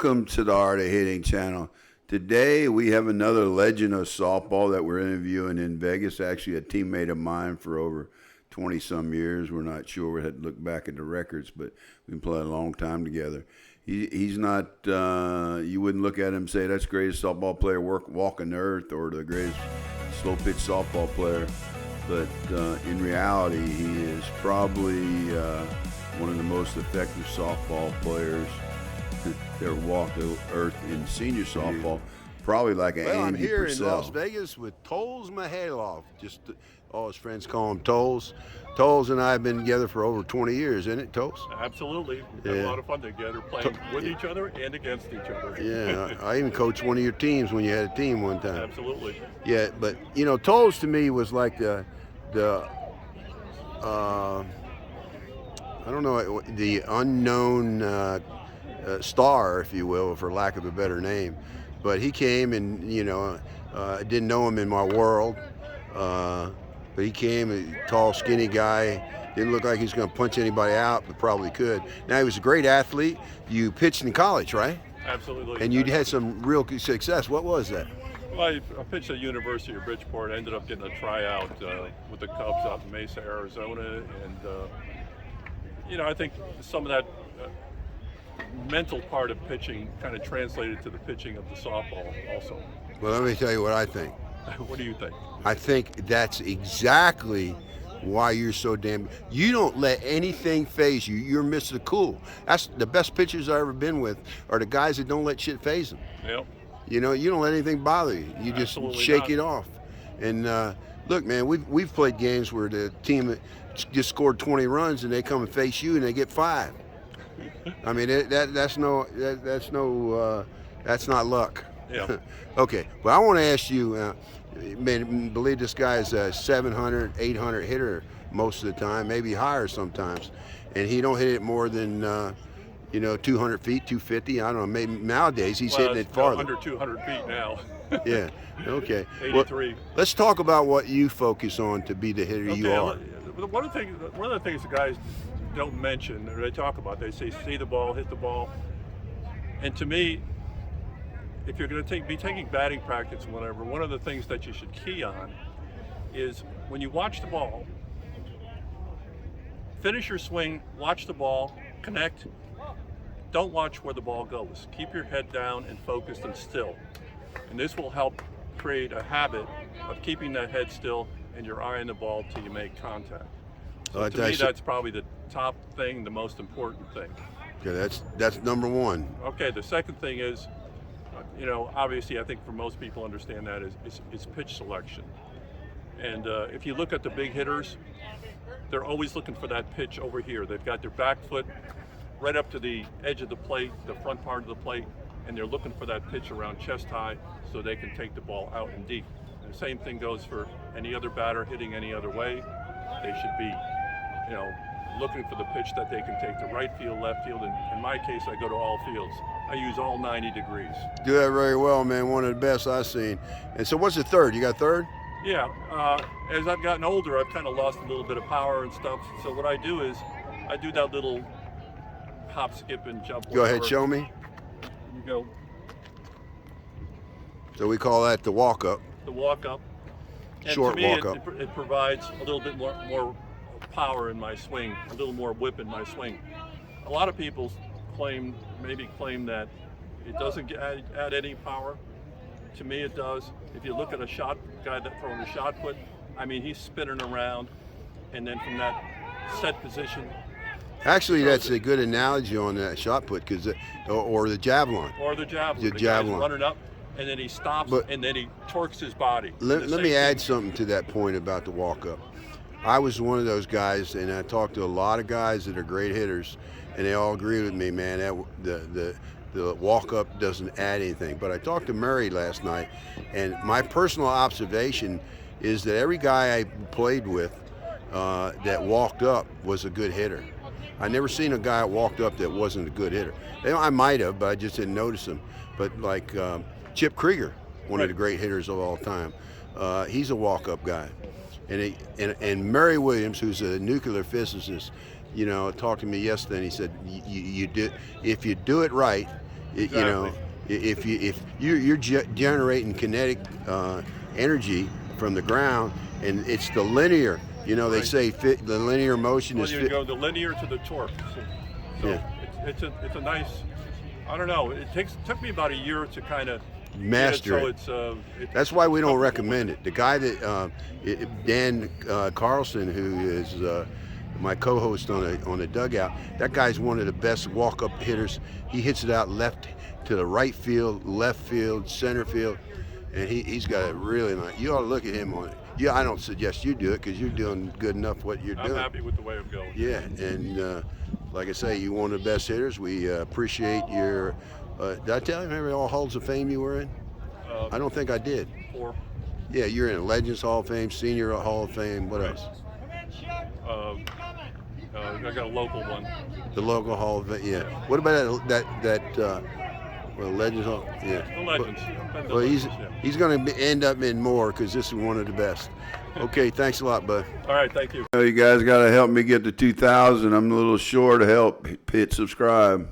Welcome to the Art of Hitting channel. Today we have another legend of softball that we're interviewing in Vegas. Actually, a teammate of mine for over 20 some years. We're not sure. We had to look back at the records, but we've been playing a long time together. He's not, you wouldn't look at him and say that's the greatest softball player walking the earth or the greatest slow pitch softball player. But in reality, he is probably one of the most effective softball players that walked the earth in senior softball. Probably like an Andy I'm here Purcell. in Las Vegas with Tols Mihailoff. Just all his friends call him Tols. Tols and I have been together for over 20 years, isn't it, Tols? Absolutely. We've had a lot of fun together, playing with each other and against each other. Yeah, I even coached one of your teams when you had a team one time. Absolutely. Yeah, but you know, Tols to me was like the I don't know, the unknown star, if you will, for lack of a better name. But he came and, you know, I didn't know him in my world. But he came, a tall, skinny guy. Didn't look like he was going to punch anybody out, but probably could. Now, he was a great athlete. You pitched in college, right? Absolutely. And you had some real success. What was that? Well, I pitched at University of Bridgeport. I ended up getting a tryout with the Cubs out in Mesa, Arizona. And, you know, I think some of that mental part of pitching kind of translated to the pitching of the softball also. Well, let me tell you what I think. What do you think? I think that's exactly why you're so damn. You don't let anything phase you. You're Mr. Cool. That's the best pitchers I've ever been with are the guys that don't let shit phase them. Yep. You know, you don't let anything bother you. You just Absolutely shake not. it off. And look, man, we've played games where the team just scored 20 runs and they come and face you and they get 5. I mean, that's not luck. Yeah. Okay, well, I want to ask you, man, believe this guy is a 700, 800 hitter most of the time, maybe higher sometimes, and he don't hit it more than, 200 feet, 250. I don't know. Maybe nowadays he's hitting it farther. Under 200 feet now. Yeah. Okay. 83. Well, let's talk about what you focus on to be the hitter you are. One of the things the guys don't mention, or they talk about, they say see the ball, hit the ball, and to me, if you're going to be taking batting practice and whatever, one of the things that you should key on is when you watch the ball, finish your swing, watch the ball, connect. Don't watch where the ball goes. Keep your head down and focused and still. And this will help create a habit of keeping that head still and your eye on the ball till you make contact. So to me, that's probably the top thing, the most important thing. Okay, that's number one. Okay, the second thing is, obviously I think for most people understand that is pitch selection. And if you look at the big hitters, they're always looking for that pitch over here. They've got their back foot right up to the edge of the plate, the front part of the plate, and they're looking for that pitch around chest high so they can take the ball out and deep. And the same thing goes for any other batter hitting any other way. They should be, looking for the pitch that they can take to right field, left field, and in my case, I go to all fields. I use all 90 degrees. Do that very well, man. One of the best I've seen. And so what's the third? You got third? Yeah, as I've gotten older, I've kind of lost a little bit of power and stuff. So what I do is I do that little hop, skip, and jump. Go ahead, show me. You go. So we call that the walk up. The walk up. And Short to me, walk up. It provides a little bit more power in my swing, a little more whip in my swing. A lot of people claim that it doesn't add any power. To me, it does. If you look at a shot guy that throwing a shot put, I mean, he's spinning around, and then from that set position. Actually, that's a good analogy on that shot put, or the javelin. Or the javelin. The javelin. Guy's running up, and then he stops, and then he torques his body. Let me add something to that point about the walk up. I was one of those guys, and I talked to a lot of guys that are great hitters, and they all agree with me, man, that the walk-up doesn't add anything. But I talked to Murray last night, and my personal observation is that every guy I played with that walked up was a good hitter. I never seen a guy that walked up that wasn't a good hitter. I might have, but I just didn't notice him. But like Chip Krieger, one of the great hitters of all time, he's a walk-up guy. And Murray Williams, who's a nuclear physicist, talked to me yesterday, and he said, if you do it right, You know, if you're generating kinetic energy from the ground, and it's the linear. You know, they say the linear motion well, is. You go the linear to the torque. So Yeah. it's a nice. I don't know. It took me about a year to kind of Master it. So That's why we don't recommend it. The guy that Dan Carlson, who is my co-host on the dugout, that guy's one of the best walk-up hitters. He hits it out left to the right field, left field, center field, and he's got a really nice. You ought to look at him on it. Yeah, I don't suggest you do it because you're doing good enough what you're doing. I'm happy with the way I'm going. Yeah, and like I say, you're one of the best hitters. We appreciate your. Did I tell you how many all halls of fame you were in? I don't think I did. 4. Yeah, you're in Legends Hall of Fame, Senior Hall of Fame. What else? I got a local one. The local Hall of Fame. Yeah. What about that? Well, Legends Hall. Yeah. The Legends. Well, he's going to end up in more because this is one of the best. Okay, thanks a lot, bud. All right, thank you. You guys got to help me get to 2,000. I'm a little short. Help. Hit subscribe.